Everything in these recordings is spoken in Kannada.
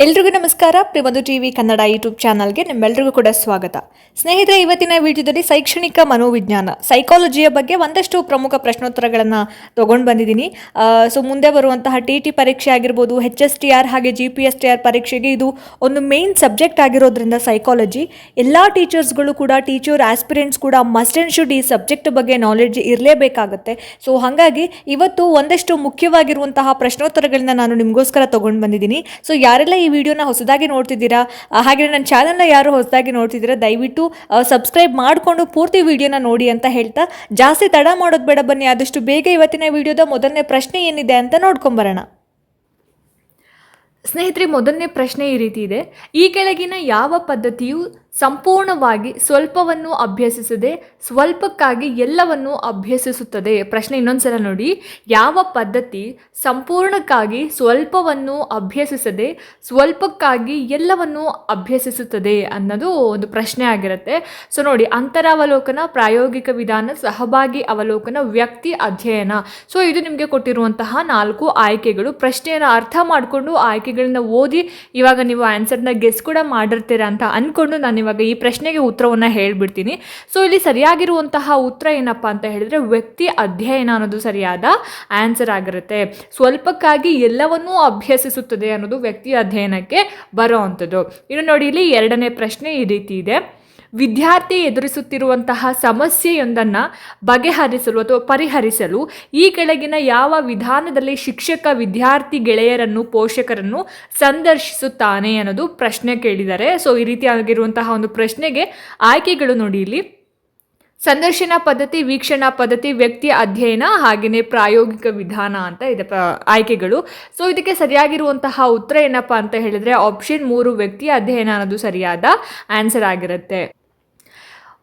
ಎಲ್ರಿಗೂ ನಮಸ್ಕಾರ. ಪ್ರಿಮಧು ಟಿವಿ ಕನ್ನಡ ಯೂಟ್ಯೂಬ್ ಚಾನಲ್ಗೆ ನಿಮ್ಮೆಲ್ಲರಿಗೂ ಕೂಡ ಸ್ವಾಗತ. ಸ್ನೇಹಿತರೆ, ಇವತ್ತಿನ ವಿಡಿಯೋದಲ್ಲಿ ಶೈಕ್ಷಣಿಕ ಮನೋವಿಜ್ಞಾನ ಸೈಕಾಲಜಿಯ ಬಗ್ಗೆ ಒಂದಷ್ಟು ಪ್ರಮುಖ ಪ್ರಶ್ನೋತ್ತರಗಳನ್ನು ತೊಗೊಂಡು ಬಂದಿದ್ದೀನಿ. ಸೊ ಮುಂದೆ ಬರುವಂತಹ TT ಪರೀಕ್ಷೆ ಆಗಿರ್ಬೋದು, HSTR ಹಾಗೆ GPSTR ಪರೀಕ್ಷೆಗೆ ಇದು ಒಂದು ಮೇನ್ ಸಬ್ಜೆಕ್ಟ್ ಆಗಿರೋದ್ರಿಂದ ಸೈಕಾಲಜಿ ಎಲ್ಲ ಟೀಚರ್ಸ್ಗಳು ಕೂಡ, ಟೀಚರ್ ಆಸ್ಪಿರೆಂಟ್ಸ್ ಕೂಡ ಮಸ್ಟ್ ಆ್ಯಂಡ್ ಶುಡ್ ಈ ಸಬ್ಜೆಕ್ಟ್ ಬಗ್ಗೆ ನಾಲೆಡ್ಜ್ ಇರಲೇಬೇಕಾಗುತ್ತೆ. ಸೊ ಹಾಗಾಗಿ ಇವತ್ತು ಒಂದಷ್ಟು ಮುಖ್ಯವಾಗಿರುವಂತಹ ಪ್ರಶ್ನೋತ್ತರಗಳನ್ನ ನಾನು ನಿಮಗೋಸ್ಕರ ತೊಗೊಂಡು ಬಂದಿದ್ದೀನಿ. ಸೊ ಯಾರೆಲ್ಲ ಈ ವಿಡಿಯೋನ ಹೊಸದಾಗಿ ನೋಡ್ತಿದ್ದೀರಾ, ಹಾಗೆ ನನ್ನ ಚಾನಲ್ನ ಯಾರು ಹೊಸದಾಗಿ ನೋಡ್ತಿದ್ದೀರಾ, ದಯವಿಟ್ಟು ಸಬ್ಸ್ಕ್ರೈಬ್ ಮಾಡಿಕೊಂಡು ಪೂರ್ತಿ ವಿಡಿಯೋನ ನೋಡಿ ಅಂತ ಹೇಳ್ತಾ ಜಾಸ್ತಿ ತಡ ಮಾಡೋದು ಬೇಡ. ಬನ್ನಿ ಆದಷ್ಟು ಬೇಗ ಇವತ್ತಿನ ವಿಡಿಯೋದ ಮೊದಲನೇ ಪ್ರಶ್ನೆ ಏನಿದೆ ಅಂತ ನೋಡ್ಕೊಂಬರೋಣ. ಸ್ನೇಹಿತರೆ, ಮೊದಲನೇ ಪ್ರಶ್ನೆ ಈ ರೀತಿ ಇದೆ: ಈ ಕೆಳಗಿನ ಯಾವ ಪದ್ಧತಿಯು ಸಂಪೂರ್ಣವಾಗಿ ಸ್ವಲ್ಪವನ್ನು ಅಭ್ಯಸಿಸದೆ ಸ್ವಲ್ಪಕ್ಕಾಗಿ ಎಲ್ಲವನ್ನು ಅಭ್ಯಸಿಸುತ್ತದೆ? ಪ್ರಶ್ನೆ ಇನ್ನೊಂದ್ಸಲ ನೋಡಿ. ಯಾವ ಪದ್ಧತಿ ಸಂಪೂರ್ಣಕ್ಕಾಗಿ ಸ್ವಲ್ಪವನ್ನು ಅಭ್ಯಸಿಸದೆ ಸ್ವಲ್ಪಕ್ಕಾಗಿ ಎಲ್ಲವನ್ನು ಅಭ್ಯಸಿಸುತ್ತದೆ ಅನ್ನೋದು ಒಂದು ಪ್ರಶ್ನೆ ಆಗಿರುತ್ತೆ. ಸೊ ನೋಡಿ, ಅಂತರಾವಲೋಕನ, ಪ್ರಾಯೋಗಿಕ ವಿಧಾನ, ಸಹಭಾಗಿ ಅವಲೋಕನ, ವ್ಯಕ್ತಿ ಅಧ್ಯಯನ. ಸೊ ಇದು ನಿಮಗೆ ಕೊಟ್ಟಿರುವಂತಹ 4 ಆಯ್ಕೆಗಳು. ಪ್ರಶ್ನೆಯನ್ನು ಅರ್ಥ ಮಾಡಿಕೊಂಡು ಆಯ್ಕೆಗಳನ್ನ ಓದಿ ಇವಾಗ ನೀವು ಆನ್ಸರ್ನ ಗೆಸ್ ಕೂಡ ಮಾಡಿರ್ತೀರಾ ಅಂತ ಅಂದ್ಕೊಂಡು ನಾನು ಇವಾಗ ಈ ಪ್ರಶ್ನೆಗೆ ಉತ್ತರವನ್ನು ಹೇಳ್ಬಿಡ್ತೀನಿ. ಸೊ ಇಲ್ಲಿ ಸರಿಯಾಗಿರುವಂತಹ ಉತ್ತರ ಏನಪ್ಪ ಅಂತ ಹೇಳಿದ್ರೆ ವ್ಯಕ್ತಿ ಅಧ್ಯಯನ ಅನ್ನೋದು ಸರಿಯಾದ ಆನ್ಸರ್ ಆಗಿರುತ್ತೆ. ಸ್ವಲ್ಪಕ್ಕಾಗಿ ಎಲ್ಲವನ್ನೂ ಅಭ್ಯಸಿಸುತ್ತದೆ ಅನ್ನೋದು ವ್ಯಕ್ತಿ ಅಧ್ಯಯನಕ್ಕೆ ಬರೋ ಅಂಥದ್ದು. ಇನ್ನು ನೋಡಿ, ಇಲ್ಲಿ ಎರಡನೇ ಪ್ರಶ್ನೆ ಈ ರೀತಿ ಇದೆ: ವಿದ್ಯಾರ್ಥಿ ಎದುರಿಸುತ್ತಿರುವಂತಹ ಸಮಸ್ಯೆಯೊಂದನ್ನು ಬಗೆಹರಿಸಲು ಅಥವಾ ಪರಿಹರಿಸಲು ಈ ಕೆಳಗಿನ ಯಾವ ವಿಧಾನದಲ್ಲಿ ಶಿಕ್ಷಕ ವಿದ್ಯಾರ್ಥಿ ಗೆಳೆಯರನ್ನು, ಪೋಷಕರನ್ನು ಸಂದರ್ಶಿಸುತ್ತಾನೆ ಅನ್ನೋದು ಪ್ರಶ್ನೆ ಕೇಳಿದ್ದಾರೆ. ಸೊ ಈ ರೀತಿಯಾಗಿರುವಂತಹ ಒಂದು ಪ್ರಶ್ನೆಗೆ ಆಯ್ಕೆಗಳು ನೋಡಿ ಇಲ್ಲಿ: ಸಂದರ್ಶನ ಪದ್ಧತಿ, ವೀಕ್ಷಣಾ ಪದ್ಧತಿ, ವ್ಯಕ್ತಿ ಅಧ್ಯಯನ, ಹಾಗೆಯೇ ಪ್ರಾಯೋಗಿಕ ವಿಧಾನ ಅಂತ ಇದೆ ಆಯ್ಕೆಗಳು. ಸೊ ಇದಕ್ಕೆ ಸರಿಯಾಗಿರುವಂತಹ ಉತ್ತರ ಏನಪ್ಪ ಅಂತ ಹೇಳಿದ್ರೆ ಆಪ್ಷನ್ 3 ವ್ಯಕ್ತಿ ಅಧ್ಯಯನ ಅನ್ನೋದು ಸರಿಯಾದ ಆನ್ಸರ್ ಆಗಿರುತ್ತೆ.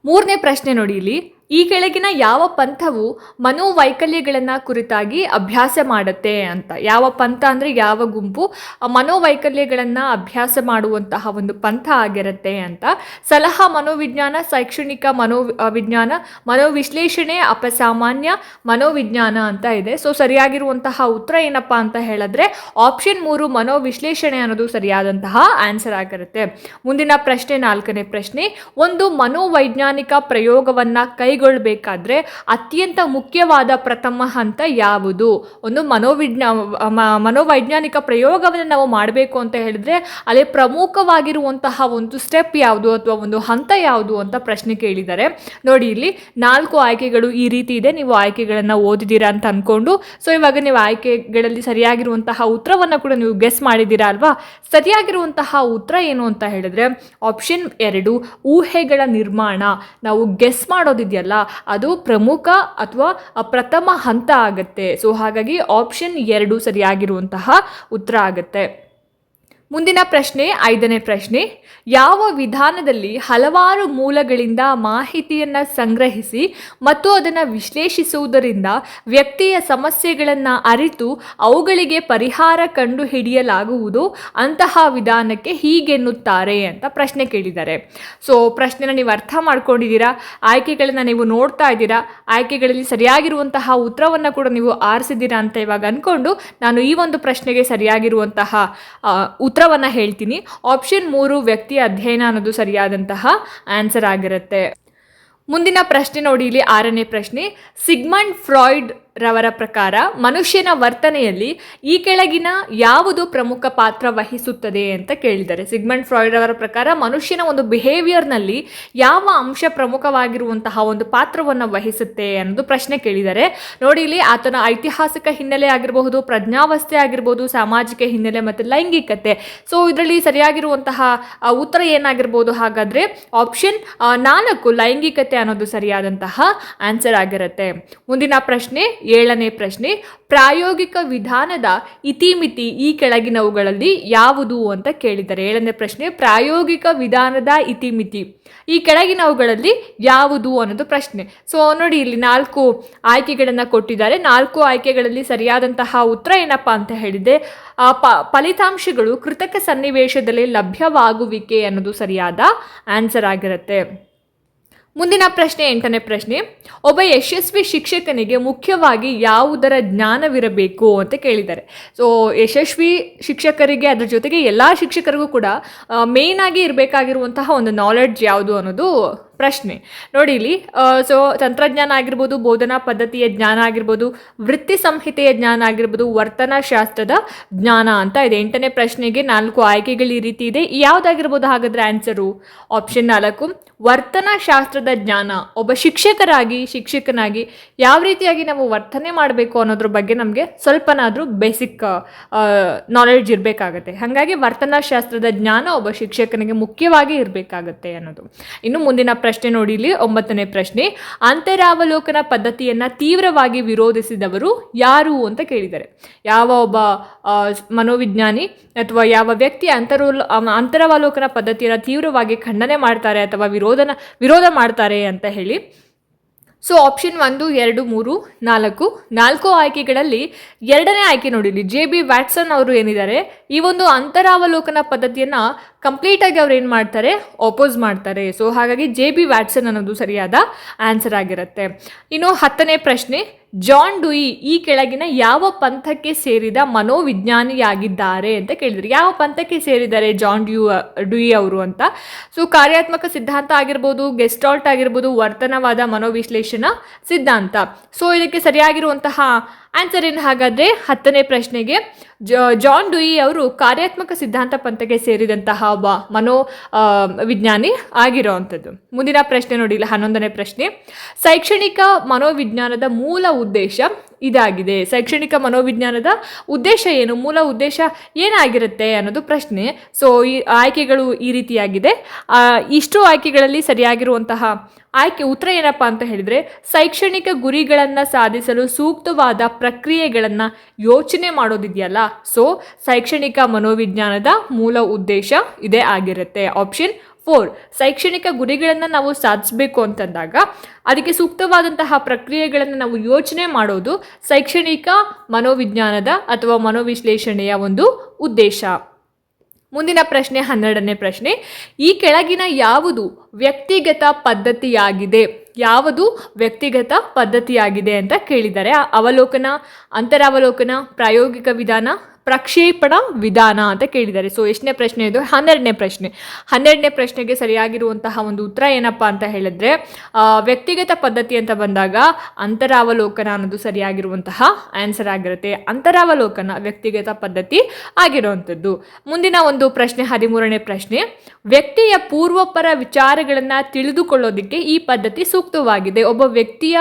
ಮೂರನೇ ಪ್ರಶ್ನೆ ನೋಡಿ ಇಲ್ಲಿ: ಈ ಕೆಳಗಿನ ಯಾವ ಪಂಥವು ಮನೋವೈಕಲ್ಯಗಳನ್ನು ಕುರಿತಾಗಿ ಅಭ್ಯಾಸ ಮಾಡುತ್ತೆ ಅಂತ? ಯಾವ ಪಂಥ ಅಂದರೆ ಯಾವ ಗುಂಪು ಮನೋವೈಕಲ್ಯಗಳನ್ನು ಅಭ್ಯಾಸ ಮಾಡುವಂತಹ ಒಂದು ಪಂಥ ಆಗಿರುತ್ತೆ ಅಂತ? ಸಲಹಾ ಮನೋವಿಜ್ಞಾನ, ಶೈಕ್ಷಣಿಕ ಮನೋವಿಜ್ಞಾನ, ಮನೋವಿಶ್ಲೇಷಣೆ, ಅಪಸಾಮಾನ್ಯ ಮನೋವಿಜ್ಞಾನ ಅಂತ ಇದೆ. ಸೊ ಸರಿಯಾಗಿರುವಂತಹ ಉತ್ತರ ಏನಪ್ಪ ಅಂತ ಹೇಳಿದ್ರೆ ಆಪ್ಷನ್ 3 ಮನೋವಿಶ್ಲೇಷಣೆ ಅನ್ನೋದು ಸರಿಯಾದಂತಹ ಆನ್ಸರ್ ಆಗಿರುತ್ತೆ. ಮುಂದಿನ ಪ್ರಶ್ನೆ, 4ನೇ ಪ್ರಶ್ನೆ: ಒಂದು ಮನೋವೈಜ್ಞಾನಿಕ ಪ್ರಯೋಗವನ್ನು ಕೈಗೊಳ್ಳಬೇಕಾದ್ರೆ ಅತ್ಯಂತ ಮುಖ್ಯವಾದ ಪ್ರಥಮ ಹಂತ ಯಾವುದು? ಒಂದು ಮನೋವೈಜ್ಞಾನಿಕ ಪ್ರಯೋಗವನ್ನು ನಾವು ಮಾಡಬೇಕು ಅಂತ ಹೇಳಿದ್ರೆ ಅಲ್ಲಿ ಪ್ರಮುಖವಾಗಿರುವಂತಹ ಒಂದು ಸ್ಟೆಪ್ ಯಾವುದು ಅಥವಾ ಒಂದು ಹಂತ ಯಾವುದು ಅಂತ ಪ್ರಶ್ನೆ ಕೇಳಿದ್ದಾರೆ. ನೋಡಿ, ಇಲ್ಲಿ 4 ಆಯ್ಕೆಗಳು ಈ ರೀತಿ ಇದೆ. ನೀವು ಆಯ್ಕೆಗಳನ್ನು ಓದಿದ್ದೀರಾ ಅಂತ ಅಂದ್ಕೊಂಡು ಸೊ ಇವಾಗ ನೀವು ಆಯ್ಕೆಗಳಲ್ಲಿ ಸರಿಯಾಗಿರುವಂತಹ ಉತ್ತರವನ್ನು ಕೂಡ ನೀವು ಗೆಸ್ ಮಾಡಿದ್ದೀರಾ ಅಲ್ವಾ? ಸರಿಯಾಗಿರುವಂತಹ ಉತ್ತರ ಏನು ಅಂತ ಹೇಳಿದ್ರೆ ಆಪ್ಷನ್ 2 ಊಹೆಗಳ ನಿರ್ಮಾಣ. ನಾವು ಗೆಸ್ ಮಾಡೋದಿದೆಯಲ್ಲ ಅದು ಪ್ರಮುಖ ಅಥವಾ ಪ್ರಥಮ ಹಂತ ಆಗುತ್ತೆ. ಸೊ ಹಾಗಾಗಿ ಆಪ್ಷನ್ 2 ಸರಿಯಾಗಿರುವಂತಹ ಉತ್ತರ ಆಗುತ್ತೆ. ಮುಂದಿನ ಪ್ರಶ್ನೆ, 5ನೇ ಪ್ರಶ್ನೆ: ಯಾವ ವಿಧಾನದಲ್ಲಿ ಹಲವಾರು ಮೂಲಗಳಿಂದ ಮಾಹಿತಿಯನ್ನು ಸಂಗ್ರಹಿಸಿ ಮತ್ತು ಅದನ್ನು ವಿಶ್ಲೇಷಿಸುವುದರಿಂದ ವ್ಯಕ್ತಿಯ ಸಮಸ್ಯೆಗಳನ್ನು ಅರಿತು ಅವುಗಳಿಗೆ ಪರಿಹಾರ ಕಂಡುಹಿಡಿಯಲಾಗುವುದು? ಅಂತಹ ವಿಧಾನಕ್ಕೆ ಹೀಗೆನ್ನುತ್ತಾರೆ ಅಂತ ಪ್ರಶ್ನೆ ಕೇಳಿದ್ದಾರೆ. ಸೊ ಪ್ರಶ್ನೆನ ನೀವು ಅರ್ಥ ಮಾಡ್ಕೊಂಡಿದ್ದೀರಾ, ಆಯ್ಕೆಗಳನ್ನು ನೀವು ನೋಡ್ತಾ ಇದ್ದೀರಾ, ಆಯ್ಕೆಗಳಲ್ಲಿ ಸರಿಯಾಗಿರುವಂತಹ ಉತ್ತರವನ್ನು ಕೂಡ ನೀವು ಆರಿಸಿದ್ದೀರಾ ಅಂತ ಇವಾಗ ಅಂದ್ಕೊಂಡು ನಾನು ಈ ಒಂದು ಪ್ರಶ್ನೆಗೆ ಸರಿಯಾಗಿರುವಂತಹ ಉತ್ತರವನ್ನು ಹೇಳ್ತೀನಿ. ಆಪ್ಷನ್ 3 ವ್ಯಕ್ತಿ ಅಧ್ಯಯನ ಅನ್ನೋದು ಸರಿಯಾದಂತಹ ಆನ್ಸರ್ ಆಗಿರುತ್ತೆ. ಮುಂದಿನ ಪ್ರಶ್ನೆ ನೋಡಿ, ಇಲ್ಲಿ 6ನೇ ಪ್ರಶ್ನೆ: ಸಿಗ್ಮಂಡ್ ಫ್ರಾಯ್ಡ್ ರವರ ಪ್ರಕಾರ ಮನುಷ್ಯನ ವರ್ತನೆಯಲ್ಲಿ ಈ ಕೆಳಗಿನ ಯಾವುದು ಪ್ರಮುಖ ಪಾತ್ರ ವಹಿಸುತ್ತದೆ ಅಂತ ಕೇಳಿದ್ದಾರೆ. ಸಿಗ್ಮಂಡ್ ಫ್ರಾಯ್ಡ್ ರವರ ಪ್ರಕಾರ ಮನುಷ್ಯನ ಒಂದು ಬಿಹೇವಿಯರ್ನಲ್ಲಿ ಯಾವ ಅಂಶ ಪ್ರಮುಖವಾಗಿರುವಂತಹ ಒಂದು ಪಾತ್ರವನ್ನು ವಹಿಸುತ್ತೆ ಅನ್ನೋದು ಪ್ರಶ್ನೆ ಕೇಳಿದ್ದಾರೆ. ನೋಡಿ, ಇಲ್ಲಿ ಆತನ ಐತಿಹಾಸಿಕ ಹಿನ್ನೆಲೆ ಆಗಿರಬಹುದು, ಪ್ರಜ್ಞಾವಸ್ಥೆ ಆಗಿರ್ಬೋದು, ಸಾಮಾಜಿಕ ಹಿನ್ನೆಲೆ ಮತ್ತು ಲೈಂಗಿಕತೆ. ಸೊ ಇದರಲ್ಲಿ ಸರಿಯಾಗಿರುವಂತಹ ಉತ್ತರ ಏನಾಗಿರ್ಬೋದು ಹಾಗಾದ್ರೆ ಆಪ್ಷನ್ 4 ಲೈಂಗಿಕತೆ ಅನ್ನೋದು ಸರಿಯಾದಂತಹ ಆನ್ಸರ್ ಆಗಿರುತ್ತೆ. ಮುಂದಿನ ಪ್ರಶ್ನೆ, 7ನೇ ಪ್ರಶ್ನೆ: ಪ್ರಾಯೋಗಿಕ ವಿಧಾನದ ಇತಿಮಿತಿ ಈ ಕೆಳಗಿನವುಗಳಲ್ಲಿ ಯಾವುದು ಅಂತ ಕೇಳಿದ್ದಾರೆ. 7ನೇ ಪ್ರಶ್ನೆ, ಪ್ರಾಯೋಗಿಕ ವಿಧಾನದ ಇತಿಮಿತಿ ಈ ಕೆಳಗಿನವುಗಳಲ್ಲಿ ಯಾವುದು ಅನ್ನೋದು ಪ್ರಶ್ನೆ. ಸೊ ನೋಡಿ, ಇಲ್ಲಿ 4 ಆಯ್ಕೆಗಳನ್ನು ಕೊಟ್ಟಿದ್ದಾರೆ. 4 ಆಯ್ಕೆಗಳಲ್ಲಿ ಸರಿಯಾದಂತಹ ಉತ್ತರ ಏನಪ್ಪ ಅಂತ ಹೇಳಿದೆ ಫಲಿತಾಂಶಗಳು ಕೃತಕ ಸನ್ನಿವೇಶದಲ್ಲಿ ಲಭ್ಯವಾಗುವಿಕೆ ಅನ್ನೋದು ಸರಿಯಾದ ಆನ್ಸರ್ ಆಗಿರುತ್ತೆ. ಮುಂದಿನ ಪ್ರಶ್ನೆ 8ನೇ ಪ್ರಶ್ನೆ, ಒಬ್ಬ ಯಶಸ್ವಿ ಶಿಕ್ಷಕನಿಗೆ ಮುಖ್ಯವಾಗಿ ಯಾವುದರ ಜ್ಞಾನವಿರಬೇಕು ಅಂತ ಕೇಳಿದ್ದಾರೆ. ಸೊ ಯಶಸ್ವಿ ಶಿಕ್ಷಕರಿಗೆ ಅದ್ರ ಜೊತೆಗೆ ಎಲ್ಲ ಶಿಕ್ಷಕರಿಗೂ ಕೂಡ ಮೇಯ್ನ್ ಆಗಿ ಇರಬೇಕಾಗಿರುವಂತಹ ಒಂದು ನಾಲೆಡ್ಜ್ ಯಾವುದು ಅನ್ನೋದು ಪ್ರಶ್ನೆ. ನೋಡಿ ಇಲ್ಲಿ ಸೊ ತಂತ್ರಜ್ಞಾನ ಆಗಿರ್ಬೋದು, ಬೋಧನಾ ಪದ್ಧತಿಯ ಜ್ಞಾನ ಆಗಿರ್ಬೋದು, ವೃತ್ತಿ ಸಂಹಿತೆಯ ಜ್ಞಾನ ಆಗಿರ್ಬೋದು, ವರ್ತನಾಶಾಸ್ತ್ರದ ಜ್ಞಾನ ಅಂತ ಇದೆ. 8ನೇ ಪ್ರಶ್ನೆಗೆ 4 ಆಯ್ಕೆಗಳು ಈ ರೀತಿ ಇದೆ. ಯಾವುದಾಗಿರ್ಬೋದು ಹಾಗಾದ್ರೆ ಆನ್ಸರು? ಆಪ್ಷನ್ 4 ವರ್ತನಾಶಾಸ್ತ್ರದ ಜ್ಞಾನ. ಒಬ್ಬ ಶಿಕ್ಷಕನಾಗಿ ಯಾವ ರೀತಿಯಾಗಿ ನಾವು ವರ್ತನೆ ಮಾಡಬೇಕು ಅನ್ನೋದ್ರ ಬಗ್ಗೆ ನಮಗೆ ಸ್ವಲ್ಪನಾದರೂ ಬೇಸಿಕ್ ನಾಲೆಡ್ಜ್ ಇರಬೇಕಾಗತ್ತೆ. ಹಾಗಾಗಿ ವರ್ತನಾಶಾಸ್ತ್ರದ ಜ್ಞಾನ ಒಬ್ಬ ಶಿಕ್ಷಕನಿಗೆ ಮುಖ್ಯವಾಗಿ ಇರಬೇಕಾಗತ್ತೆ ಅನ್ನೋದು. ಇನ್ನು ಮುಂದಿನ ಪ್ರಶ್ನೆ ನೋಡಿ ಇಲ್ಲಿ 9ನೇ ಪ್ರಶ್ನೆ, ಅಂತರಾವಲೋಕನ ಪದ್ಧತಿಯನ್ನ ತೀವ್ರವಾಗಿ ವಿರೋಧಿಸಿದವರು ಯಾರು ಅಂತ ಕೇಳಿದ್ದಾರೆ. ಯಾವ ಒಬ್ಬ ಮನೋವಿಜ್ಞಾನಿ ಅಥವಾ ಯಾವ ವ್ಯಕ್ತಿ ಅಂತರಾವಲೋಕನ ಪದ್ಧತಿಯನ್ನು ತೀವ್ರವಾಗಿ ಖಂಡನೆ ಮಾಡ್ತಾರೆ ಅಥವಾ ವಿರೋಧ ಮಾಡ್ತಾರೆ ಅಂತ ಹೇಳಿ. ಸೊ ಆಪ್ಷನ್ 1, 2, 3, 4 ಆಯ್ಕೆಗಳಲ್ಲಿ 2ನೇ ಆಯ್ಕೆ ನೋಡಿಲಿ, JB ವ್ಯಾಟ್ಸನ್ ಅವರು ಏನಿದ್ದಾರೆ ಈ ಒಂದು ಅಂತರಾವಲೋಕನ ಪದ್ಧತಿಯನ್ನು ಕಂಪ್ಲೀಟಾಗಿ ಅವ್ರು ಏನು ಮಾಡ್ತಾರೆ, ಅಪೋಸ್ ಮಾಡ್ತಾರೆ. ಸೊ ಹಾಗಾಗಿ JB ವ್ಯಾಟ್ಸನ್ ಅನ್ನೋದು ಸರಿಯಾದ ಆನ್ಸರ್ ಆಗಿರುತ್ತೆ. ಇನ್ನು 10ನೇ ಪ್ರಶ್ನೆ, ಜಾನ್ ಡುಯಿ ಈ ಕೆಳಗಿನ ಯಾವ ಪಂಥಕ್ಕೆ ಸೇರಿದ ಮನೋವಿಜ್ಞಾನಿಯಾಗಿದ್ದಾರೆ ಅಂತ ಕೇಳಿದ್ರು. ಯಾವ ಪಂಥಕ್ಕೆ ಸೇರಿದ್ದಾರೆ ಜಾನ್ ಡುಯಿ ಅವರು ಅಂತ? ಸೊ ಕಾರ್ಯಾತ್ಮಕ ಸಿದ್ಧಾಂತ ಆಗಿರ್ಬೋದು, ಗೆಸ್ಟಾಲ್ಟ್ ಆಗಿರ್ಬೋದು, ವರ್ತನವಾದ ಮನೋವಿಶ್ಲೇಷಣಾ ಸಿದ್ಧಾಂತ. ಸೊ ಇದಕ್ಕೆ ಸರಿಯಾಗಿರುವಂತಹ ಆನ್ಸರ್ ಏನು ಹಾಗಾದರೆ? 10ನೇ ಪ್ರಶ್ನೆಗೆ ಜಾನ್ ಡುಯಿ ಅವರು ಕಾರ್ಯಾತ್ಮಕ ಸಿದ್ಧಾಂತ ಪಂಥಕ್ಕೆ ಸೇರಿದಂತಹ ಒಬ್ಬ ವಿಜ್ಞಾನಿ ಆಗಿರೋವಂಥದ್ದು. ಮುಂದಿನ ಪ್ರಶ್ನೆ ನೋಡಿ, 11ನೇ ಪ್ರಶ್ನೆ, ಶೈಕ್ಷಣಿಕ ಮನೋವಿಜ್ಞಾನದ ಮೂಲ ಉದ್ದೇಶ ಇದಾಗಿದೆ. ಶೈಕ್ಷಣಿಕ ಮನೋವಿಜ್ಞಾನದ ಉದ್ದೇಶ ಏನು, ಮೂಲ ಉದ್ದೇಶ ಏನಾಗಿರುತ್ತೆ ಅನ್ನೋದು ಪ್ರಶ್ನೆ. ಸೊ ಈ ಆಯ್ಕೆಗಳು ಈ ರೀತಿಯಾಗಿದೆ. ಇಷ್ಟು ಆಯ್ಕೆಗಳಲ್ಲಿ ಸರಿಯಾಗಿರುವಂತಹ ಉತ್ತರ ಏನಪ್ಪ ಅಂತ ಹೇಳಿದರೆ, ಶೈಕ್ಷಣಿಕ ಗುರಿಗಳನ್ನು ಸಾಧಿಸಲು ಸೂಕ್ತವಾದ ಪ್ರಕ್ರಿಯೆಗಳನ್ನು ಯೋಚನೆ ಮಾಡೋದಿದೆಯಲ್ಲ, ಸೊ ಶೈಕ್ಷಣಿಕ ಮನೋವಿಜ್ಞಾನದ ಮೂಲ ಉದ್ದೇಶ ಇದೇ ಆಗಿರುತ್ತೆ. ಆಪ್ಷನ್ 4 ಶೈಕ್ಷಣಿಕ ಗುರಿಗಳನ್ನು ನಾವು ಸಾಧಿಸಬೇಕು ಅಂತಂದಾಗ ಅದಕ್ಕೆ ಸೂಕ್ತವಾದಂತಹ ಪ್ರಕ್ರಿಯೆಗಳನ್ನು ನಾವು ಯೋಚನೆ ಮಾಡೋದು ಶೈಕ್ಷಣಿಕ ಮನೋವಿಜ್ಞಾನದ ಅಥವಾ ಮನೋವಿಶ್ಲೇಷಣೆಯ ಒಂದು ಉದ್ದೇಶ. ಮುಂದಿನ ಪ್ರಶ್ನೆ 12ನೇ ಪ್ರಶ್ನೆ, ಈ ಕೆಳಗಿನ ಯಾವುದು ವ್ಯಕ್ತಿಗತ ಪದ್ಧತಿಯಾಗಿದೆ? ಯಾವುದು ವ್ಯಕ್ತಿಗತ ಪದ್ಧತಿಯಾಗಿದೆ ಅಂತ ಕೇಳಿದ್ದಾರೆ. ಅವಲೋಕನ, ಅಂತರಾವಲೋಕನ, ಪ್ರಾಯೋಗಿಕ ವಿಧಾನ, ಪ್ರಕ್ಷೇಪಣ ವಿಧಾನ ಅಂತ ಕೇಳಿದ್ದಾರೆ. ಸೊ ಎಷ್ಟನೇ ಪ್ರಶ್ನೆ ಇದು? 12ನೇ ಪ್ರಶ್ನೆ. 12ನೇ ಪ್ರಶ್ನೆಗೆ ಸರಿಯಾಗಿರುವಂತಹ ಒಂದು ಉತ್ತರ ಏನಪ್ಪ ಅಂತ ಹೇಳಿದ್ರೆ, ವ್ಯಕ್ತಿಗತ ಪದ್ಧತಿ ಅಂತ ಬಂದಾಗ ಅಂತರಾವಲೋಕನ ಅನ್ನೋದು ಸರಿಯಾಗಿರುವಂತಹ ಆನ್ಸರ್ ಆಗಿರುತ್ತೆ. ಅಂತರಾವಲೋಕನ ವ್ಯಕ್ತಿಗತ ಪದ್ಧತಿ ಆಗಿರುವಂಥದ್ದು. ಮುಂದಿನ ಒಂದು ಪ್ರಶ್ನೆ 13ನೇ ಪ್ರಶ್ನೆ, ವ್ಯಕ್ತಿಯ ಪೂರ್ವಪರ ವಿಚಾರಗಳನ್ನು ತಿಳಿದುಕೊಳ್ಳೋದಕ್ಕೆ ಈ ಪದ್ಧತಿ ಸೂಕ್ತವಾಗಿದೆ. ಒಬ್ಬ ವ್ಯಕ್ತಿಯ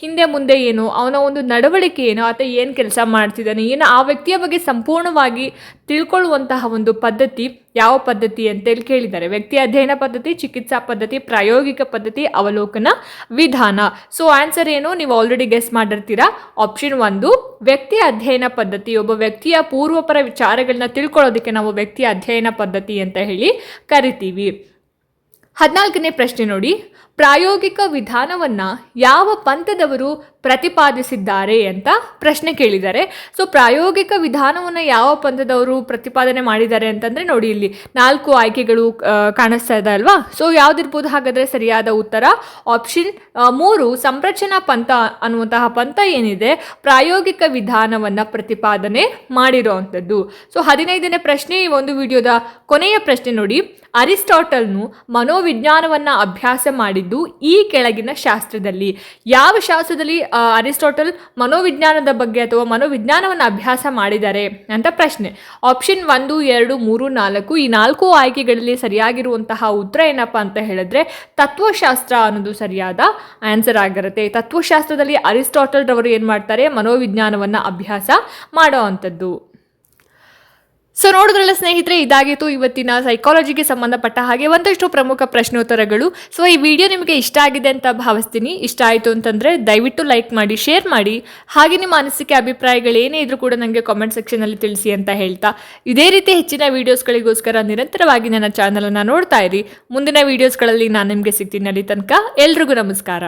ಹಿಂದೆ ಮುಂದೆ ಏನು, ಅವನ ಒಂದು ನಡವಳಿಕೆ ಏನು, ಆತ ಏನು ಕೆಲಸ ಮಾಡ್ತಿದ್ದಾನೆ, ಏನು ಆ ವ್ಯಕ್ತಿಯ ಬಗ್ಗೆ ಸಂಪೂರ್ಣವಾಗಿ ತಿಳ್ಕೊಳ್ಳುವಂತಹ ಒಂದು ಪದ್ಧತಿ ಯಾವ ಪದ್ಧತಿ ಅಂತೇಳಿ ಕೇಳಿದ್ದಾರೆ. ವ್ಯಕ್ತಿ ಅಧ್ಯಯನ ಪದ್ಧತಿ, ಚಿಕಿತ್ಸಾ ಪದ್ಧತಿ, ಪ್ರಾಯೋಗಿಕ ಪದ್ಧತಿ, ಅವಲೋಕನ ವಿಧಾನ. ಸೊ ಆನ್ಸರ್ ಏನು ನೀವು ಆಲ್ರೆಡಿ ಗೆಸ್ ಮಾಡಿರ್ತೀರಾ. ಆಪ್ಷನ್ 1 ವ್ಯಕ್ತಿ ಅಧ್ಯಯನ ಪದ್ಧತಿ. ಒಬ್ಬ ವ್ಯಕ್ತಿಯ ಪೂರ್ವಪರ ವಿಚಾರಗಳನ್ನ ತಿಳ್ಕೊಳ್ಳೋದಕ್ಕೆ ನಾವು ವ್ಯಕ್ತಿ ಅಧ್ಯಯನ ಪದ್ಧತಿ ಅಂತ ಹೇಳಿ ಕರಿತೀವಿ. 14ನೇ ಪ್ರಶ್ನೆ ನೋಡಿ, ಪ್ರಾಯೋಗಿಕ ವಿಧಾನವನ್ನು ಯಾವ ಪಂಥದವರು ಪ್ರತಿಪಾದಿಸಿದ್ದಾರೆ ಅಂತ ಪ್ರಶ್ನೆ ಕೇಳಿದ್ದಾರೆ. ಸೊ ಪ್ರಾಯೋಗಿಕ ವಿಧಾನವನ್ನು ಯಾವ ಪಂಥದವರು ಪ್ರತಿಪಾದನೆ ಮಾಡಿದ್ದಾರೆ ಅಂತಂದರೆ ನೋಡಿ ಇಲ್ಲಿ 4 ಆಯ್ಕೆಗಳು ಕಾಣಿಸ್ತಾ ಇದೆ ಅಲ್ವಾ. ಸೊ ಯಾವುದಿರ್ಬೋದು ಹಾಗಾದರೆ ಸರಿಯಾದ ಉತ್ತರ? ಆಪ್ಷನ್ 3 ಸಂರಚನಾ ಪಂಥ ಅನ್ನುವಂತಹ ಪಂಥ ಏನಿದೆ ಪ್ರಾಯೋಗಿಕ ವಿಧಾನವನ್ನು ಪ್ರತಿಪಾದನೆ ಮಾಡಿರೋವಂಥದ್ದು. ಸೊ 15ನೇ ಪ್ರಶ್ನೆ, ಈ ಒಂದು ವಿಡಿಯೋದ ಕೊನೆಯ ಪ್ರಶ್ನೆ ನೋಡಿ, ಅರಿಸ್ಟಾಟಲ್ನು ಮನೋವಿಜ್ಞಾನವನ್ನು ಅಭ್ಯಾಸ ಮಾಡಿದ್ದು ಈ ಕೆಳಗಿನ ಶಾಸ್ತ್ರದಲ್ಲಿ. ಯಾವ ಶಾಸ್ತ್ರದಲ್ಲಿ ಅರಿಸ್ಟಾಟಲ್ ಮನೋವಿಜ್ಞಾನದ ಬಗ್ಗೆ ಅಥವಾ ಮನೋವಿಜ್ಞಾನವನ್ನು ಅಭ್ಯಾಸ ಮಾಡಿದ್ದಾರೆ ಅಂತ ಪ್ರಶ್ನೆ. ಆಪ್ಷನ್ 1, 2, 3, 4 ಈ 4 ಆಯ್ಕೆಗಳಲ್ಲಿ ಸರಿಯಾಗಿರುವಂತಹ ಉತ್ತರ ಏನಪ್ಪ ಅಂತ ಹೇಳಿದ್ರೆ ತತ್ವಶಾಸ್ತ್ರ ಅನ್ನೋದು ಸರಿಯಾದ ಆನ್ಸರ್ ಆಗಿರುತ್ತೆ. ತತ್ವಶಾಸ್ತ್ರದಲ್ಲಿ ಅರಿಸ್ಟಾಟಲ್ ರವರು ಏನು ಮಾಡ್ತಾರೆ, ಮನೋವಿಜ್ಞಾನವನ್ನು ಅಭ್ಯಾಸ ಮಾಡೋ ಅಂಥದ್ದು. ಸೊ ನೋಡಿದ್ರಲ್ಲ ಸ್ನೇಹಿತರೆ, ಇದಾಗಿತ್ತು ಇವತ್ತಿನ ಸೈಕಾಲಜಿಗೆ ಸಂಬಂಧಪಟ್ಟ ಹಾಗೆ ಒಂದಷ್ಟು ಪ್ರಮುಖ ಪ್ರಶ್ನೋತ್ತರಗಳು. ಸೊ ಈ ವಿಡಿಯೋ ನಿಮಗೆ ಇಷ್ಟ ಆಗಿದೆ ಅಂತ ಭಾವಿಸ್ತೀನಿ. ಇಷ್ಟ ಆಯಿತು ಅಂತಂದರೆ ದಯವಿಟ್ಟು ಲೈಕ್ ಮಾಡಿ, ಶೇರ್ ಮಾಡಿ, ಹಾಗೆ ನಿಮ್ಮ ಅನಿಸಿಕೆ ಅಭಿಪ್ರಾಯಗಳು ಏನೇ ಇದ್ರೂ ಕೂಡ ನನಗೆ ಕಾಮೆಂಟ್ ಸೆಕ್ಷನಲ್ಲಿ ತಿಳಿಸಿ ಅಂತ ಹೇಳ್ತಾ, ಇದೇ ರೀತಿ ಹೆಚ್ಚಿನ ವೀಡಿಯೋಸ್ಗಳಿಗೋಸ್ಕರ ನಿರಂತರವಾಗಿ ನನ್ನ ಚಾನಲನ್ನು ನೋಡ್ತಾ ಇರಿ. ಮುಂದಿನ ವೀಡಿಯೋಸ್ಗಳಲ್ಲಿ ನಾನು ನಿಮಗೆ ಸಿಗ್ತೀನಿ. ಅಲ್ಲಿ ತನಕ ಎಲ್ರಿಗೂ ನಮಸ್ಕಾರ.